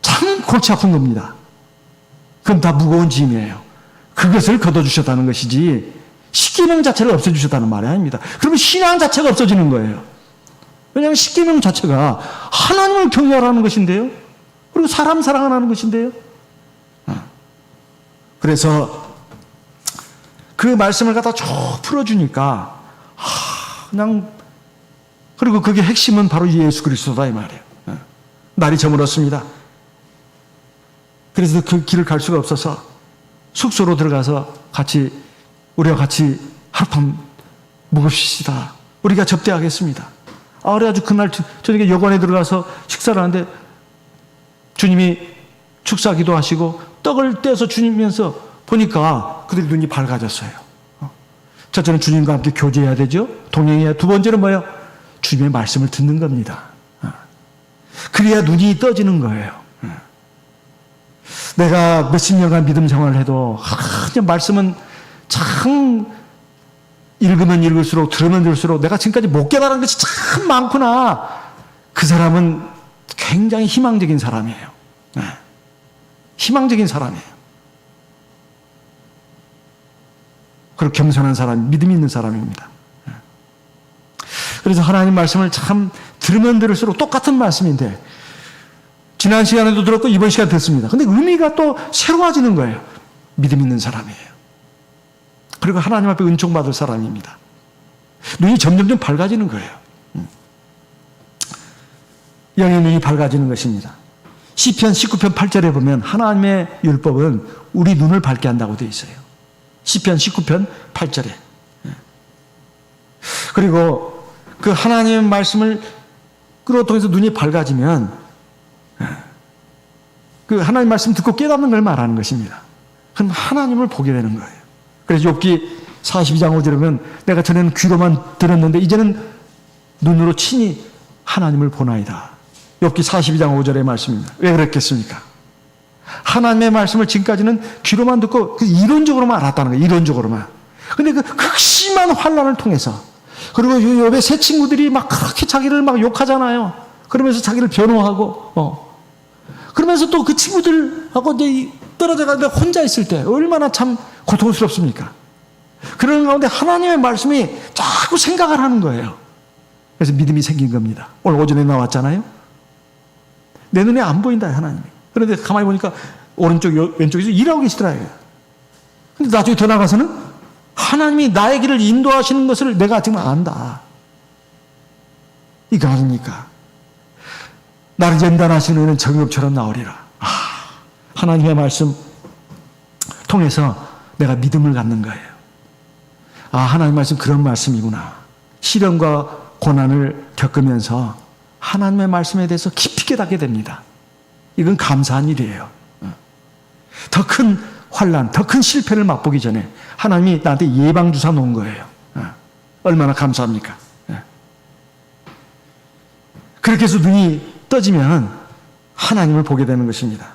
참 골치 아픈 겁니다. 그건 다 무거운 짐이에요. 그것을 걷어주셨다는 것이지 십계명 자체를 없애주셨다는 말이 아닙니다. 그러면 신앙 자체가 없어지는 거예요. 왜냐하면 십계명 자체가 하나님을 경외하라는 것인데요. 그리고 사람 사랑하라는 것인데요. 그래서 그 말씀을 갖다 쭉 풀어주니까 그냥, 그리고 그게 핵심은 바로 예수 그리스도다 이 말이에요. 날이 저물었습니다. 그래서 그 길을 갈 수가 없어서 숙소로 들어가서 우리와 같이 하룻밤 묵읍시다. 우리가 접대하겠습니다. 그래가지고 그날 저녁에 여관에 들어가서 식사를 하는데 주님이 축사 기도하시고 떡을 떼서 주니면서 보니까 그들의 눈이 밝아졌어요. 첫째는 주님과 함께 교제해야 되죠. 동행해야. 두 번째는 뭐예요? 주님의 말씀을 듣는 겁니다. 그래야 눈이 떠지는 거예요. 내가 몇십 년간 믿음 생활을 해도 그냥 말씀은 참 읽으면 읽을수록 들으면 들을수록 내가 지금까지 못 깨달은 것이 참 많구나. 그 사람은 굉장히 희망적인 사람이에요. 희망적인 사람이에요. 그리고 겸손한 사람, 믿음 있는 사람입니다. 그래서 하나님 말씀을 참 들으면 들을수록 똑같은 말씀인데 지난 시간에도 들었고 이번 시간에 듣습니다. 근데 의미가 또 새로워지는 거예요. 믿음 있는 사람이에요. 그리고 하나님 앞에 은총 받을 사람입니다. 눈이 점점점 밝아지는 거예요. 영의 눈이 밝아지는 것입니다. 시편 19편 8절에 보면 하나님의 율법은 우리 눈을 밝게 한다고 되어 있어요. 시편 19편 8절에. 그리고 그 하나님의 말씀을 통해서 눈이 밝아지면 그 하나님 말씀 듣고 깨닫는 걸 말하는 것입니다. 그럼 하나님을 보게 되는 거예요. 그래서 욥기 42장 5절에 보면 내가 전에는 귀로만 들었는데 이제는 눈으로 친히 하나님을 보나이다. 욥기 42장 5절의 말씀입니다. 왜 그랬겠습니까? 하나님의 말씀을 지금까지는 귀로만 듣고 이론적으로만 알았다는 거예요. 이론적으로만. 근데 그 극심한 환난을 통해서 그리고 욥의 세 친구들이 막 그렇게 자기를 막 욕하잖아요. 그러면서 자기를 변호하고 그러면서 또 그 친구들하고 이제 떨어져 가는데 혼자 있을 때 얼마나 참 고통스럽습니까? 그런 가운데 하나님의 말씀이 자꾸 생각을 하는 거예요. 그래서 믿음이 생긴 겁니다. 오늘 오전에 나왔잖아요. 내 눈에 안 보인다 하나님이. 그런데 가만히 보니까 오른쪽 왼쪽에서 일하고 계시더라고요. 근데 나중에 더 나가서는 하나님이 나의 길을 인도하시는 것을 내가 지금 안다. 이거 아닙니까? 나를 연단하시는 이는 정엽처럼 나오리라. 하나님의 말씀 통해서 내가 믿음을 갖는 거예요. 하나님의 말씀 그런 말씀이구나. 시련과 고난을 겪으면서 하나님의 말씀에 대해서 깊이 깨닫게 됩니다. 이건 감사한 일이에요. 더 큰 환난, 더 큰 실패를 맛보기 전에 하나님이 나한테 예방주사 놓은 거예요. 얼마나 감사합니까? 그렇게 해서 눈이 떠지면 하나님을 보게 되는 것입니다.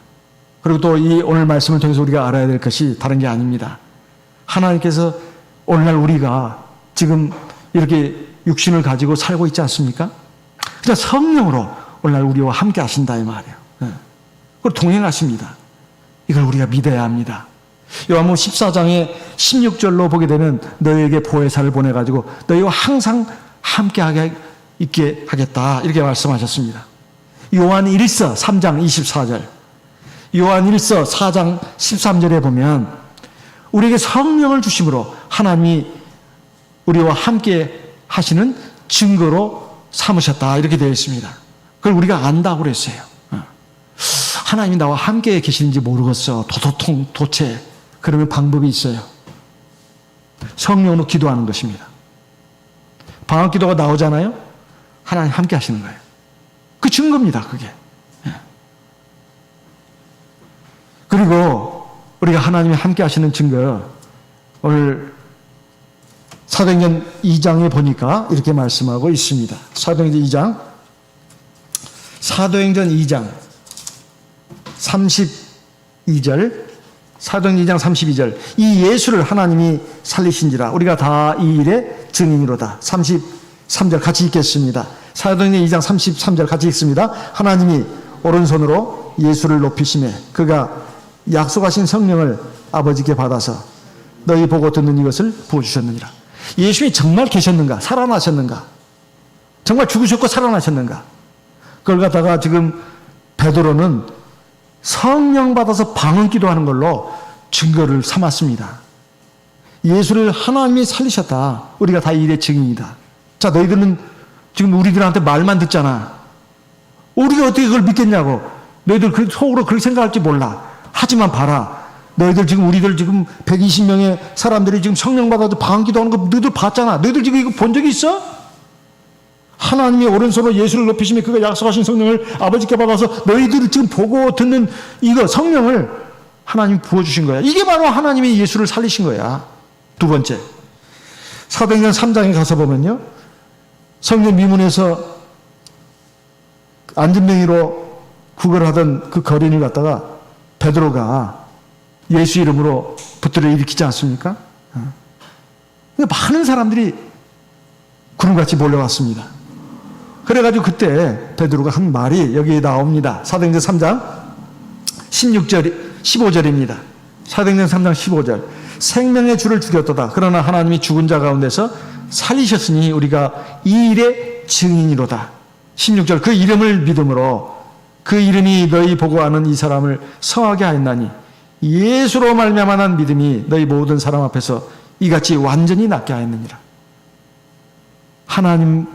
그리고 또 이 오늘 말씀을 통해서 우리가 알아야 될 것이 다른 게 아닙니다. 하나님께서 오늘날 우리가 지금 이렇게 육신을 가지고 살고 있지 않습니까? 그러니까 성령으로 오늘날 우리와 함께 하신다 이 말이에요. 그리고 동행하십니다. 이걸 우리가 믿어야 합니다. 요한복음 14장의 16절로 보게 되면 너희에게 보혜사를 보내가지고 너희와 항상 함께하게 있게 하겠다 이렇게 말씀하셨습니다. 요한 1서 3장 24절, 요한 1서 4장 13절에 보면 우리에게 성령을 주심으로 하나님이 우리와 함께 하시는 증거로 삼으셨다 이렇게 되어 있습니다. 그걸 우리가 안다고 그랬어요. 하나님이 나와 함께 계시는지 모르겠어. 도체. 그러면 방법이 있어요. 성령으로 기도하는 것입니다. 방언 기도가 나오잖아요. 하나님 함께 하시는 거예요. 그 증거입니다, 그게. 그리고 우리가 하나님이 함께 하시는 증거, 오늘 사도행전 2장에 보니까 이렇게 말씀하고 있습니다. 사도행전 2장 32절, 사도행전 2장 32절. 이 예수를 하나님이 살리신지라 우리가 다 이 일의 증인이로다. 33절 같이 읽겠습니다. 사도행전 2장 33절 같이 읽습니다. 하나님이 오른손으로 예수를 높이시매 그가 약속하신 성령을 아버지께 받아서 너희 보고 듣는 이것을 부어주셨느니라. 예수님이 정말 계셨는가? 살아나셨는가? 정말 죽으셨고 살아나셨는가? 그걸 갖다가 지금 베드로는 성령 받아서 방언 기도하는 걸로 증거를 삼았습니다. 예수를 하나님이 살리셨다. 우리가 다 이 일의 증인이다. 자, 너희들은 지금 우리들한테 말만 듣잖아. 우리가 어떻게 그걸 믿겠냐고. 너희들 속으로 그렇게 생각할지 몰라. 하지만 봐라. 우리들 지금 120명의 사람들이 지금 성령 받아서 방언 기도하는 거 너희들 봤잖아. 너희들 지금 이거 본 적이 있어? 하나님이 오른손으로 예수를 높이시며 그가 약속하신 성령을 아버지께 받아서 너희들이 지금 보고 듣는 이거 성령을 하나님 부어주신 거야. 이게 바로 하나님이 예수를 살리신 거야. 두 번째, 사도행전 3장에 가서 보면요, 성전 미문에서 안전뱅이로 구걸하던 그 거린을 갖다가 베드로가 예수 이름으로 붙들어 일으키지 않습니까? 많은 사람들이 구름같이 몰려왔습니다. 그래가지고 그때 베드로가 한 말이 여기에 나옵니다. 사도행전 3장 15절입니다. 사도행전 3장 15절. 생명의 주를 죽였도다. 그러나 하나님이 죽은 자 가운데서 살리셨으니 우리가 이 일의 증인이로다. 16절. 그 이름을 믿음으로 그 이름이 너희 보고 아는 이 사람을 성하게 하였나니 예수로 말미암아 난 믿음이 너희 모든 사람 앞에서 이같이 완전히 낫게 하였느니라. 하나님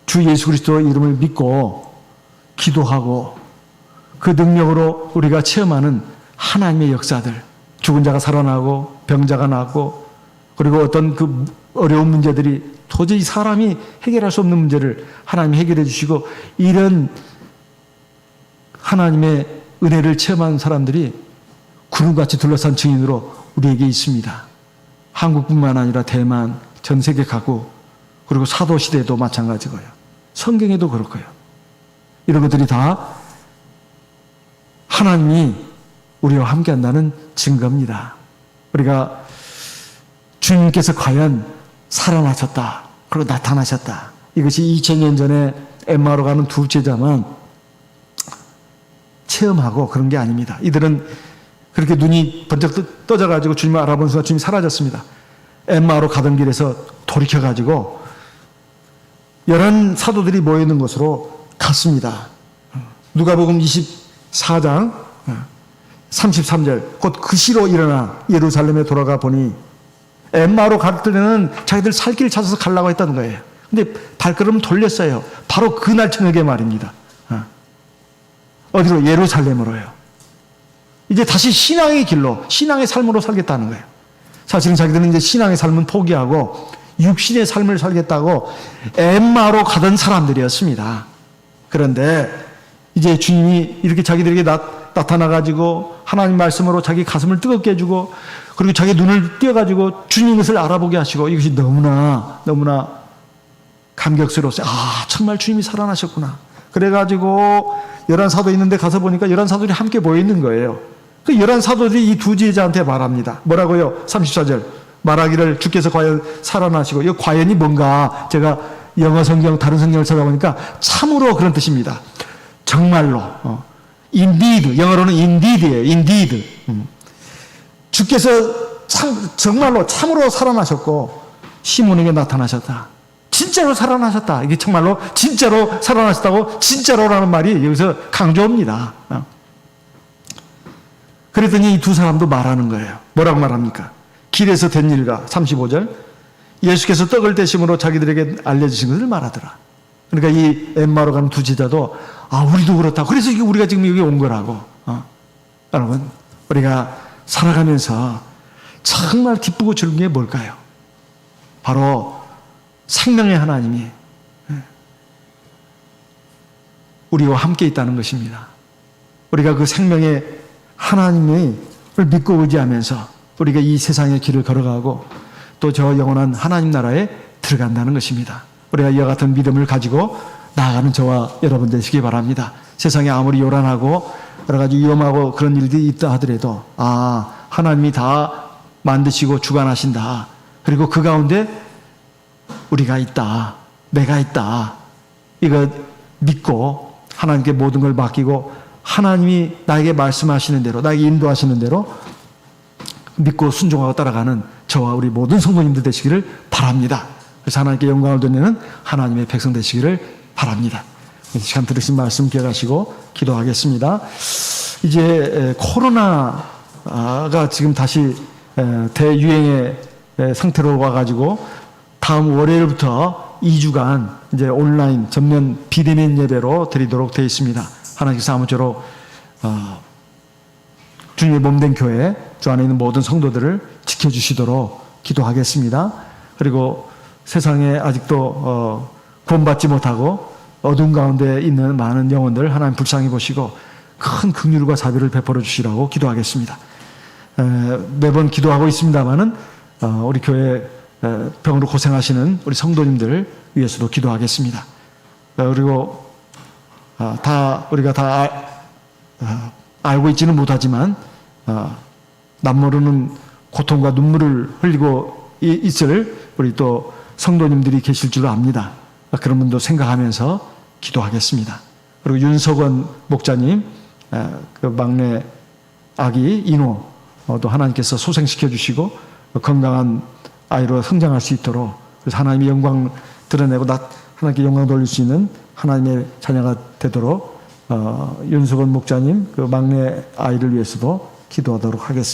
주 예수 그리스도의 이름을 믿고 기도하고 그 능력으로 우리가 체험하는 하나님의 역사들, 죽은 자가 살아나고 병자가 낫고 그리고 어떤 그 어려운 문제들이 도저히 사람이 해결할 수 없는 문제를 하나님이 해결해 주시고 이런 하나님의 은혜를 체험한 사람들이 구름같이 둘러싼 증인으로 우리에게 있습니다. 한국뿐만 아니라 대만, 전 세계 가고 그리고 사도시대도 마찬가지고요. 성경에도 그렇고요. 이런 것들이 다 하나님이 우리와 함께한다는 증거입니다. 우리가 주님께서 과연 살아나셨다. 그리고 나타나셨다. 이것이 2000년 전에 엠마오로 가는 두 제자만 체험하고 그런 게 아닙니다. 이들은 그렇게 눈이 번쩍 떠져가지고 주님을 알아본 순간 주님이 사라졌습니다. 엠마오로 가던 길에서 돌이켜가지고 11 사도들이 모여있는 곳으로 갔습니다. 누가복음 24장 33절. 곧 그 시로 일어나 예루살렘에 돌아가 보니 엠마오로 갈 때는 자기들 살 길 찾아서 가려고 했다는 거예요. 근데 발걸음 돌렸어요. 바로 그날 저녁에 말입니다. 어디로? 예루살렘으로요. 이제 다시 신앙의 길로, 신앙의 삶으로 살겠다는 거예요. 사실은 자기들은 이제 신앙의 삶은 포기하고 육신의 삶을 살겠다고 엠마오로 가던 사람들이었습니다. 그런데 이제 주님이 이렇게 자기들에게 나타나가지고 하나님 말씀으로 자기 가슴을 뜨겁게 해주고 그리고 자기 눈을 띄어가지고 주님 것을 알아보게 하시고 이것이 너무나 감격스러웠어요. 아, 정말 주님이 살아나셨구나. 그래가지고 11사도 있는데 가서 보니까 11사도들이 함께 모여있는 거예요. 그 11사도들이 이 두 제자한테 말합니다. 뭐라고요? 34절. 말하기를 주께서 과연 살아나시고, 이 과연이 뭔가 제가 영어 성경, 다른 성경을 찾아보니까 참으로 그런 뜻입니다. 정말로. indeed. 영어로는 indeed예요. indeed. 주께서 정말로 참으로 살아나셨고 시몬에게 나타나셨다. 진짜로 살아나셨다. 이게 정말로 진짜로 살아나셨다고 진짜로라는 말이 여기서 강조합니다. 그랬더니 이 두 사람도 말하는 거예요. 뭐라고 말합니까? 길에서 된 일과 35절 예수께서 떡을 떼심으로 자기들에게 알려주신 것을 말하더라. 그러니까 이 엠마오로 가는 두 제자도 우리도 그렇다. 그래서 우리가 지금 여기 온 거라고. 여러분 우리가 살아가면서 정말 기쁘고 즐거운 게 뭘까요? 바로 생명의 하나님이 우리와 함께 있다는 것입니다. 우리가 그 생명의 하나님을 믿고 의지하면서 우리가 이 세상의 길을 걸어가고 또 저 영원한 하나님 나라에 들어간다는 것입니다. 우리가 이와 같은 믿음을 가지고 나아가는 저와 여러분 되시기 바랍니다. 세상에 아무리 요란하고 여러 가지 위험하고 그런 일들이 있다 하더라도 하나님이 다 만드시고 주관하신다. 그리고 그 가운데 우리가 있다. 내가 있다. 이거 믿고 하나님께 모든 걸 맡기고 하나님이 나에게 말씀하시는 대로 나에게 인도하시는 대로 믿고 순종하고 따라가는 저와 우리 모든 성도님들 되시기를 바랍니다. 그래서 하나님께 영광을 돌리는 하나님의 백성 되시기를 바랍니다. 이 시간 들으신 말씀 기억하시고 기도하겠습니다. 이제 코로나가 지금 다시 대유행의 상태로 와가지고 다음 월요일부터 2주간 이제 온라인 전면 비대면 예배로 드리도록 되어 있습니다. 하나님께서 아무쪼록 주님의 몸된 교회 주 안에 있는 모든 성도들을 지켜주시도록 기도하겠습니다. 그리고 세상에 아직도 구원받지 못하고 어둠 가운데 있는 많은 영혼들 하나님 불쌍히 보시고 큰 긍휼과 자비를 베풀어 주시라고 기도하겠습니다. 매번 기도하고 있습니다마는 우리 교회 병으로 고생하시는 우리 성도님들 위해서도 기도하겠습니다. 그리고 우리가 다 알고 있지는 못하지만 남모르는 고통과 눈물을 흘리고 있을 우리 또 성도님들이 계실 줄 압니다. 그런 분도 생각하면서 기도하겠습니다. 그리고 윤석원 목자님 그 막내 아기 인호도 하나님께서 소생시켜 주시고 건강한 아이로 성장할 수 있도록 그래서 하나님의 영광 드러내고 하나님께 영광 돌릴 수 있는 하나님의 자녀가 되도록 윤석원 목자님 그 막내 아이를 위해서도 기도하도록 하겠습니다.